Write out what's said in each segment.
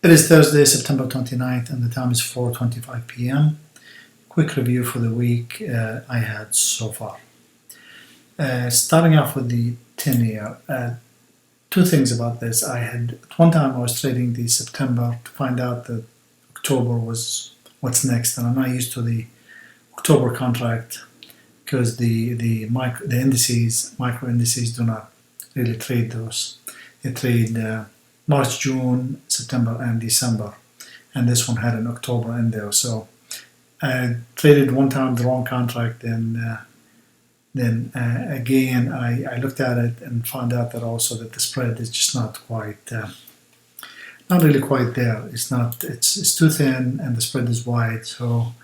It is Thursday, September 29th, and the time is 4:25 p.m. Quick review for the week I had so far. Starting off with the 10-year, two things about this. At one time I was trading the September to find out that October was what's next, and I'm not used to the October contract because the micro indices do not really trade those. They trade March, June, September, and December, and this one had an October in there. So I traded one time the wrong contract, and then again I looked at it and found out that also that the spread is just not quite, not really quite there. It's too thin, and the spread is wide. So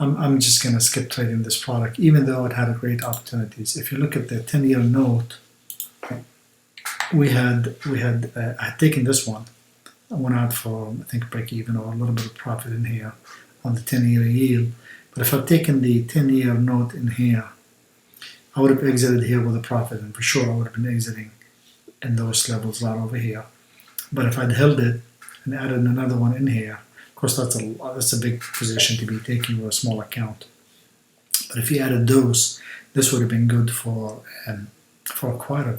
I'm just gonna skip trading this product, even though it had great opportunities. If you look at the 10-year note, I had taken this one. I went out for, I think, break even or a little bit of profit in here on the 10-year yield. But if I'd taken the 10-year note in here, I would have exited here with a profit, and for sure I would have been exiting in those levels right over here. But if I'd held it and added another one in here, of course that's a big position to be taking with a small account. But if you added those, this would have been good for quite a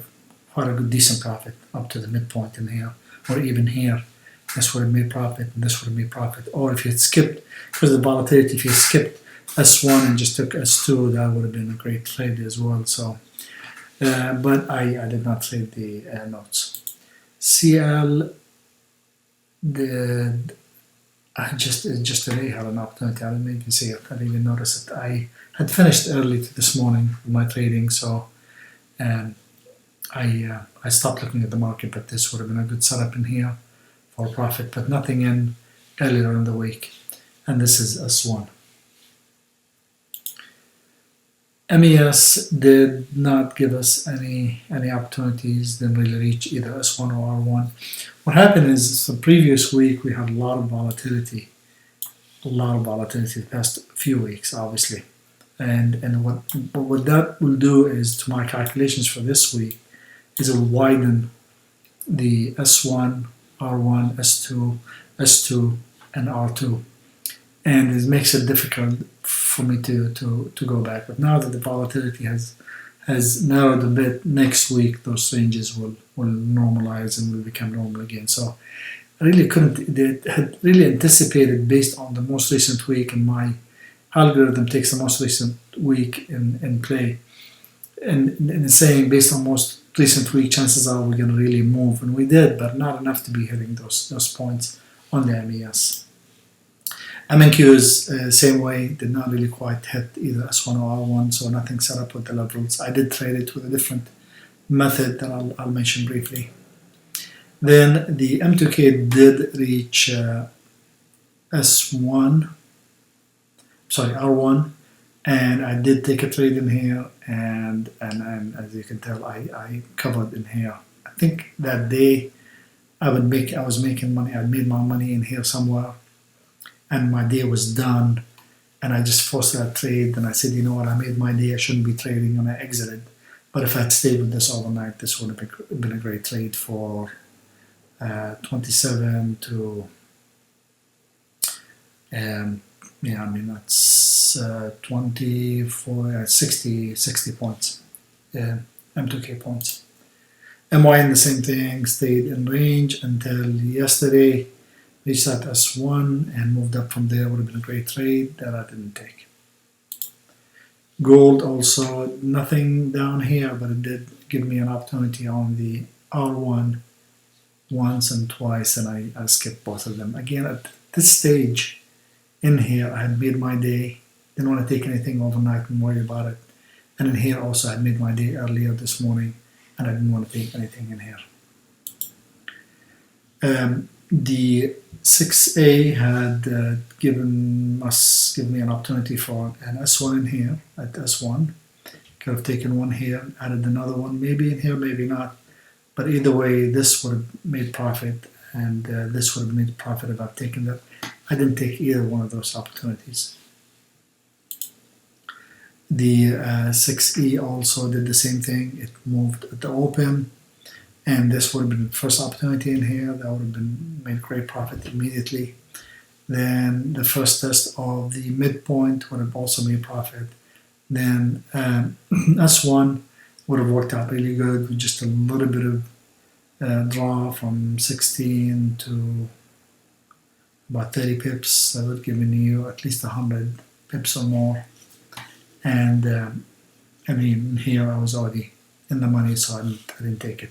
good decent profit up to the midpoint in here, or even here. This would have made profit, and this would have made profit. Or if you had skipped, because of the volatility, if you skipped S1 and just took S2, that would have been a great trade as well. So, but I did not trade the notes. CL, just today had an opportunity. I didn't even see it. I didn't even notice it. I had finished early this morning with my trading, so I stopped looking at the market, but this would have been a good setup in here for profit, but nothing in earlier in the week. And this is S1. MES did not give us any opportunities, didn't really reach either S1 or R1. What happened is the previous week we had a lot of volatility the past few weeks, obviously. And what that will do is, to my calculations for this week, is it will widen the S1, R1, S2, and R2. And it makes it difficult for me to go back. But now that the volatility has narrowed a bit, next week those ranges will normalize and will become normal again. So I really had really anticipated, based on the most recent week, and my algorithm takes the most recent week in play, and saying based on most recent week, chances are we're going to really move, and we did, but not enough to be hitting those points on the MES. MNQs, same way, did not really quite hit either S1 or R1, so nothing set up with the levels. I did trade it with a different method that I'll mention briefly. Then the M2K did reach R1, and I did take a trade in here, and as you can tell, I covered in here. I think that day I was making money. I made my money in here somewhere, and my day was done, and I just forced that trade, and I said, you know what, I made my day, I shouldn't be trading, and I exited. But if I'd stayed with this overnight, this would have been a great trade for 27 to that's 24, 60 points, M2K points. MYN, the same thing, stayed in range until yesterday, reached that S1 and moved up from there. Would have been a great trade that I didn't take. Gold also, nothing down here, but it did give me an opportunity on the R1 once and twice, and I skipped both of them. Again, at this stage in here, I had made my day, didn't want to take anything overnight and worry about it. And in here also, I had made my day earlier this morning, and I didn't want to take anything in here. The 6A had given me an opportunity for an S1 in here at S1. Could have taken one here, added another one, maybe in here, maybe not. But either way, this would have made profit, and this would have made profit if I've taken that. I didn't take either one of those opportunities. The 6E also did the same thing. It moved at the open, and this would have been the first opportunity in here. That would have been made great profit immediately. Then the first test of the midpoint would have also made profit. Then S1 would have worked out really good with just a little bit of draw from 16 to about 30 pips. That would have given you at least 100 pips or more. And I mean, here I was already in the money, so I didn't take it.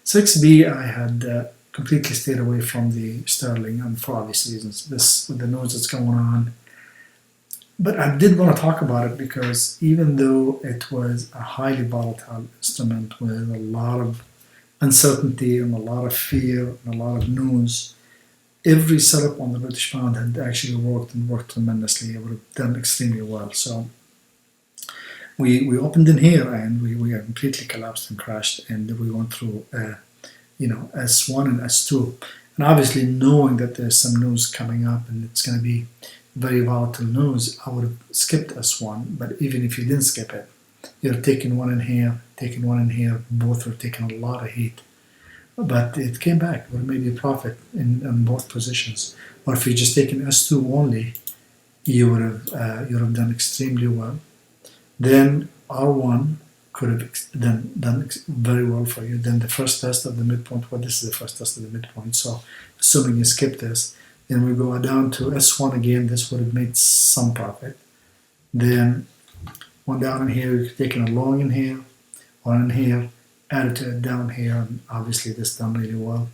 6B, I had completely stayed away from the sterling, and for obvious reasons. This, with the news that's going on. But I did want to talk about it because even though it was a highly volatile instrument with a lot of uncertainty and a lot of fear and a lot of news, every setup on the British pound had actually worked and worked tremendously. It would have done extremely well. So we opened in here and we completely collapsed and crashed, and we went through S1 and S2, and obviously knowing that there's some news coming up and it's going to be very volatile news, I would have skipped S1. But even if you didn't skip it, you're taking one in here, taking one in here, both were taking a lot of heat. But it came back, or maybe a profit in both positions. Or if you just taken S2 only, you would have done extremely well. Then R1 could have done very well for you. Then the first test of the midpoint, well, this is the first test of the midpoint, so assuming you skip this, then we go down to S1 again. This would have made some profit. Then one down in here, you're taking a long in here, one in here, added to it down here, and obviously this done really well.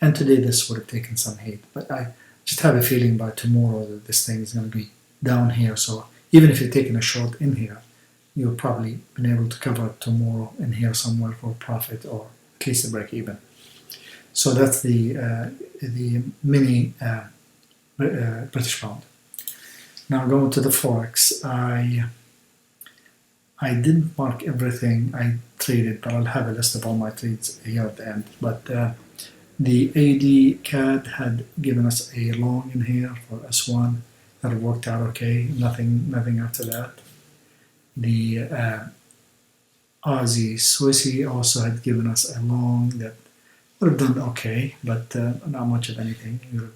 And today this would have taken some heat, but I just have a feeling by tomorrow that this thing is going to be down here. So even if you're taking a short in here, you'll probably been able to cover it tomorrow in here somewhere for profit or at least a break even. So that's the mini British pound. Now going to the Forex, I didn't mark everything I traded, but I'll have a list of all my trades here at the end. But the AD CAD had given us a long in here for S1 that worked out okay. Nothing after that. The Aussie Swissy also had given us a long that would have done okay, but not much of anything. You would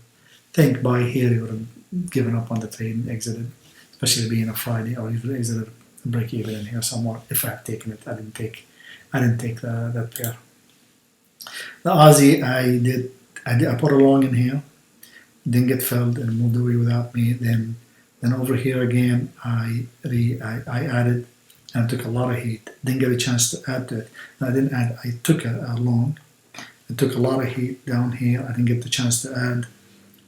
think by here you would have given up on the trade and exited, especially being a Friday, or you would have exited and break even in here somewhat. If I had taken it, I didn't take that pair. The Aussie, I put a long in here, didn't get filled and moved away without me. Then over here again, I added and took a lot of heat. Didn't get a chance to add to it. And I didn't add. I took a long. I took a lot of heat down here. I didn't get the chance to add,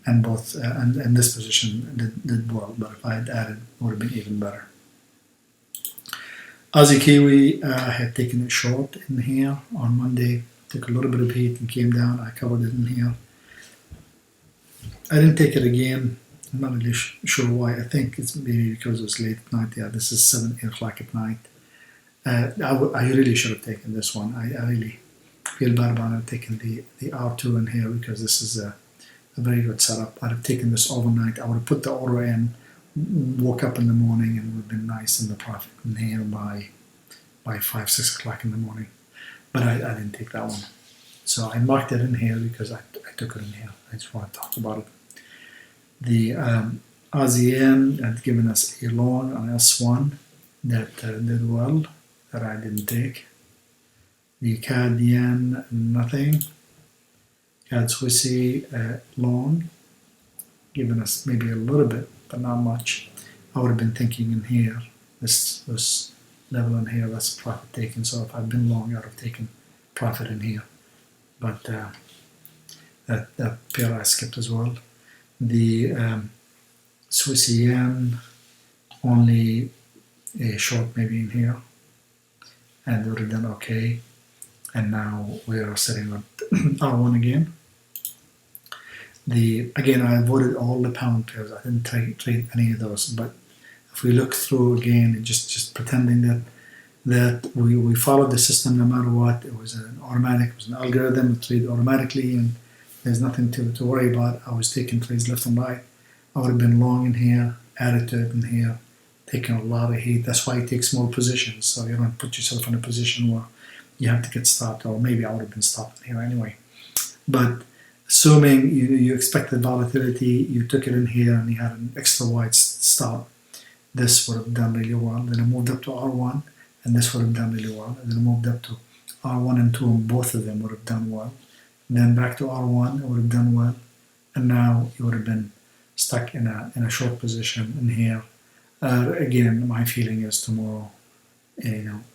and both and this position did well. But if I had added, it would have been even better. Aussie Kiwi, I had taken it short in here on Monday. Took a little bit of heat and came down. I covered it in here. I didn't take it again. I'm not really sure why. I think it's maybe because it was late at night. Yeah, this is 8 o'clock at night. I really should have taken this one. I really feel bad about not taking the R2 in here because this is a very good setup. I'd have taken this overnight. I would have put the order in, woke up in the morning, and it would have been nice in the profit in here by 5, 6 o'clock in the morning. But I didn't take that one. So I marked it in here because I took it in here. I just want to talk about it. The ASEAN had given us a long on S1 that did well, that I didn't take. The CAD Yen, nothing. CAD Swissy, long, giving us maybe a little bit, but not much. I would have been thinking in here, this level in here, that's profit taken. So if I'd been long, I would have taken profit in here. But that pair I skipped as well. The Swiss yen, only a short maybe in here, and would have done okay. And now we are sitting on R1 again. Again, I avoided all the pound pairs. I didn't trade any of those. But if we look through again, just pretending that we followed the system no matter what, it was an automatic, it was an algorithm, to trade automatically, and there's nothing to worry about. I was taking trades left and right. I would have been long in here, added to it in here, taking a lot of heat. That's why you take small positions, so you don't put yourself in a position where you have to get stopped, or maybe I would have been stopped here anyway. But assuming you expected volatility, you took it in here and you had an extra wide stop, this would have done really well. Then I moved up to R1 and this would have done really well. And then I moved up to R1 and 2 and both of them would have done well. And then back to R1, it would have done well. And now you would have been stuck in a short position in here. Again, my feeling is tomorrow,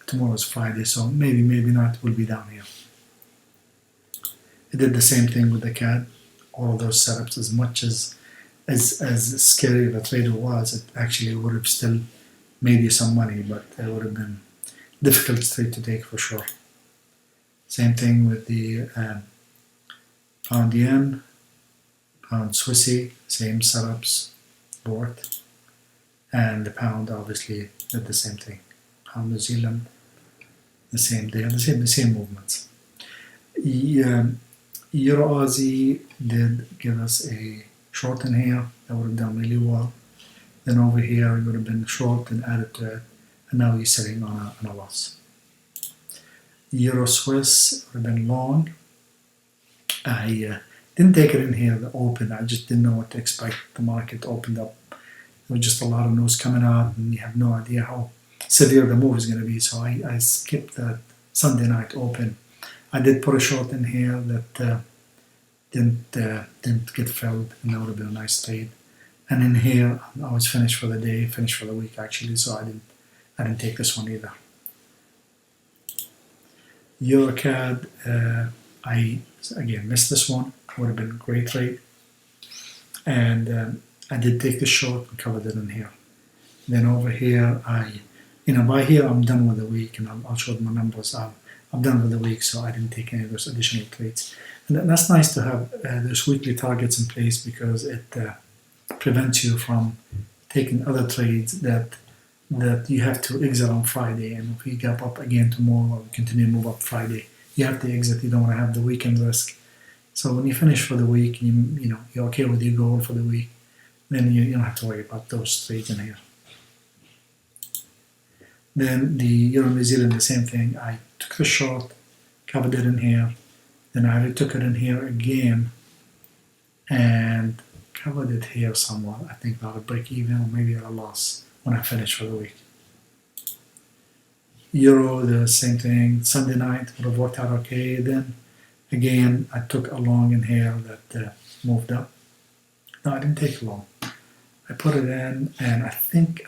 tomorrow is Friday, so maybe not, will be down here. It did the same thing with the CAD. All of those setups, as much as scary of a trader was, it actually would have still made you some money, but it would have been difficult trade to take for sure. Same thing with the pound yen, pound Swissy, same setups, board, and the pound obviously did the same thing. Pound New Zealand, the same day, the same movements. Euro Aussie did give us a short in here, that would have done really well. Then over here you would have been short and added to it, and now you're sitting on a loss. Euro Swiss would have been long. I didn't take it in here the open, I just didn't know what to expect. The market opened up, there was just a lot of news coming out and you have no idea how severe the move is going to be, so I skipped that Sunday night open. I did put a short in here that didn't get filled, and that would have been a nice trade. And in here, I was finished for the day, finished for the week actually, so I didn't take this one either. EuroCAD, I again missed this one. Would have been a great trade, and I did take the short and covered it in here. Then over here, by here I'm done with the week, and I'll show my numbers. I'm done with the week, so I didn't take any of those additional trades. And that's nice to have those weekly targets in place, because it prevents you from taking other trades that you have to exit on Friday. And if we gap up again tomorrow, or we continue to move up Friday, you have to exit. You don't want to have the weekend risk. So when you finish for the week, you're okay with your goal for the week, then you don't have to worry about those trades in here. Then the Euro New Zealand, the same thing. I took the short, covered it in here, then I retook it in here again and covered it here somewhat. I think about a break even or maybe at a loss when I finish for the week. Euro, the same thing. Sunday night would have worked out okay. Then again, I took a long in here that moved up. No, I didn't take a long. I put it in, and I think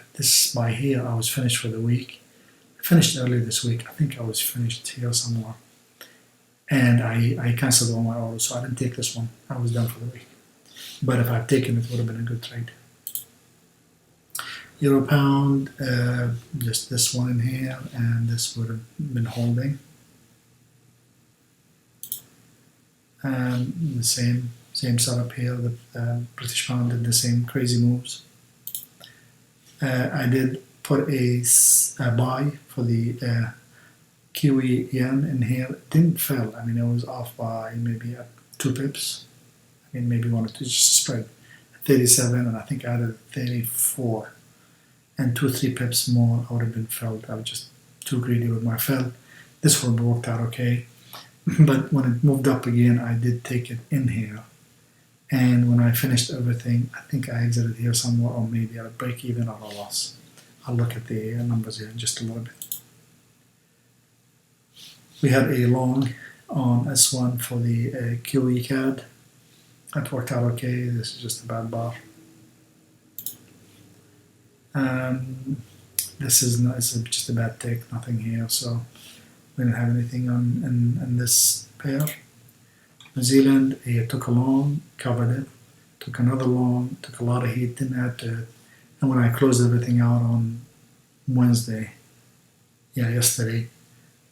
by here I was finished for the week. I finished early this week. I think I was finished here somewhere. And I canceled all my orders, so I didn't take this one. I was done for the week. But if I'd taken it, it would have been a good trade. Euro pound, just this one in here, and this would have been holding. And the same setup here. The British pound did the same crazy moves. I did put a buy for the Kiwi yen in here. It didn't fail. I mean, it was off by maybe 2 pips. I mean, maybe 1 or 2, just spread. 37, and I think I added 34. And 2-3 pips more, I would have been filled. I was just too greedy with my fill. This one worked out okay. But when it moved up again, I did take it in here. And when I finished everything, I think I exited here somewhere, or maybe at a break even or a loss. I'll look at the numbers here in just a little bit. We had a long on S1 for the QE CAD. That worked out okay. This is just a bad bar. This is just a bad tick, nothing here, so we didn't have anything in this pair. New Zealand, took a long, covered it, took another long, took a lot of heat, didn't add to it. And when I closed everything out on Wednesday, yesterday,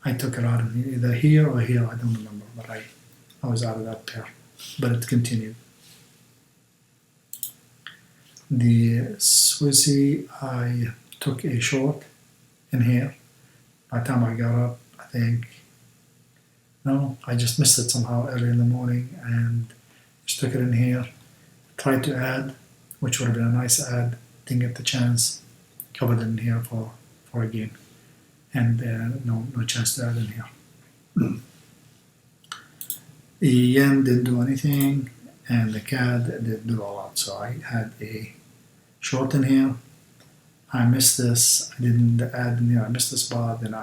I took it out of either here or here, I don't remember, but I was out of that pair. But it continued. The Swissy, I took a short in here. By the time I got up, I think, no, I just missed it somehow early in the morning and just took it in here. Tried to add, which would have been a nice add, didn't get the chance. Covered it in here for a gain. And no chance to add in here. The yen didn't do anything, and the CAD didn't do a lot. So I had a short in here. I missed this. I didn't add in here. I missed the spot. Then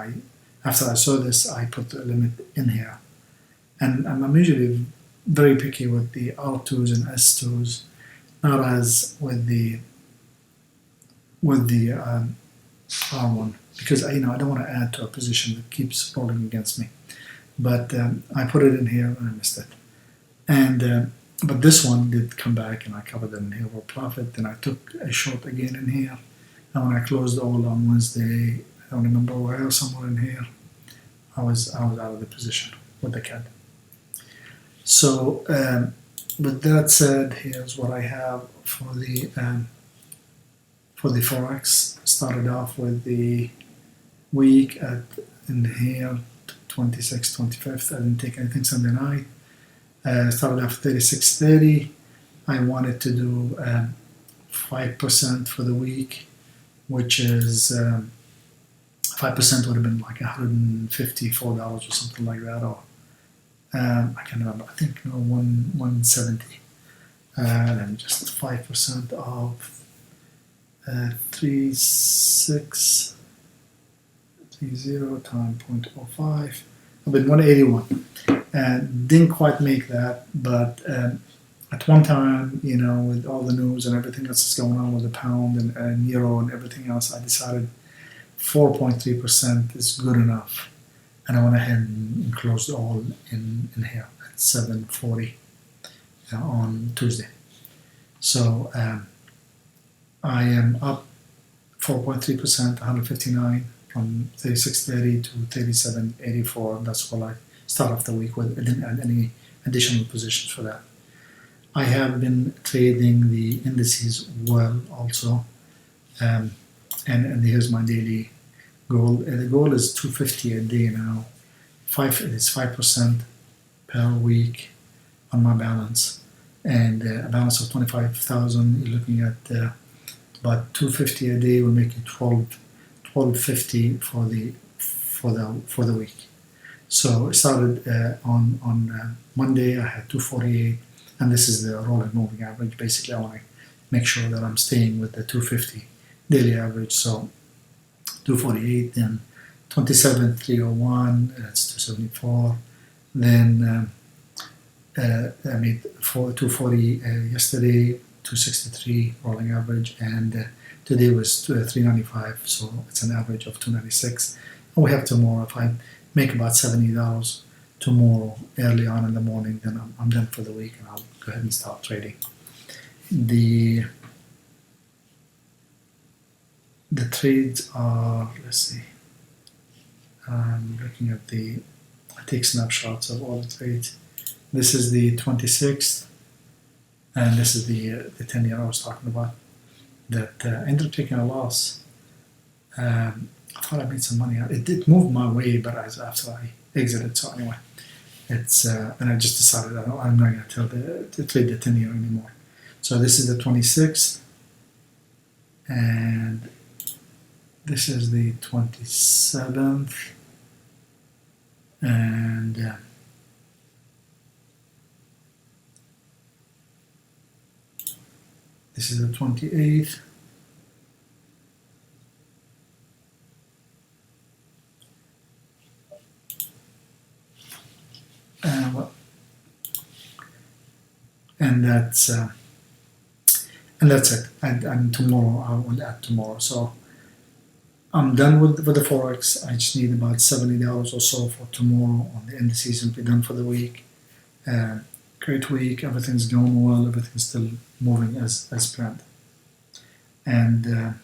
after I saw this, I put the limit in here. And I'm usually very picky with the R2s and S2s, not as with the R1, because I don't want to add to a position that keeps rolling against me. But I put it in here and I missed it. And but this one did come back and I covered it in here for profit. Then I took a short again in here. And when I closed all on Wednesday, I don't remember where, somewhere in here, I was out of the position with the CAD. So with that said, here's what I have for the Forex. Started off with the week in here, 26th, 25th. I didn't take anything Sunday night. Started off 36.30. I wanted to do 5% for the week, which is 5% would have been like $154 or something like that, or I can't remember. I think 170. And just 5% of 3630 times 0.05. I've been 181. Didn't quite make that, but at one time, with all the news and everything that's going on with the pound and euro and everything else, I decided 4.3% is good enough. And I went ahead and closed all in here at 7:40 on Tuesday. So I am up 4.3%, 159 from 36.30 to 37.84. That's what I start off the week with. I didn't add any additional positions for that. I have been trading the indices well also, and here's my daily goal. The goal is 250 a day now. It is 5% per week on my balance, and a balance of 25,000. You're looking at about 250 a day will make you 1250 for the week. So it started on Monday. I had 248, and this is the rolling moving average. Basically, I want to make sure that I'm staying with the 250 daily average. So 248, then 27,301. That's 274. Then I made 240 yesterday, 263 rolling average, and today was 395. So it's an average of 296. And we have tomorrow. If I make about $70 tomorrow early on in the morning, then I'm done for the week, and I'll go ahead and start trading. The trades are, let's see, I'm looking at I take snapshots of all the trades. This is the 26th, and this is the 10-year I was talking about, that I ended up taking a loss. I thought I made some money. It did move my way, but after I exited. So anyway, and I just decided I'm not going to trade the 10-year anymore. So this is the 26th, and this is the 27th, and this is the 28th. And that's it. And tomorrow I will add tomorrow. So I'm done with the Forex. I just need about $70 or so for tomorrow on the indices and be done for the week. Great week. Everything's going well. Everything's still moving as planned. And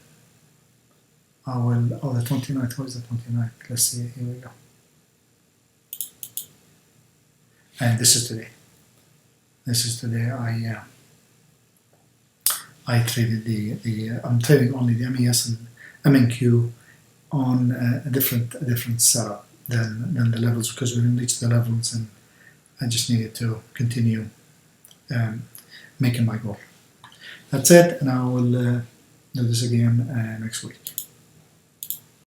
I will. The 29th. What is the 29th? Let's see. Here we go. And this is today. I traded I'm trading only the MES and MNQ on a different setup than the levels, because we didn't reach the levels, and I just needed to continue making my goal. That's it, and I will do this again next week.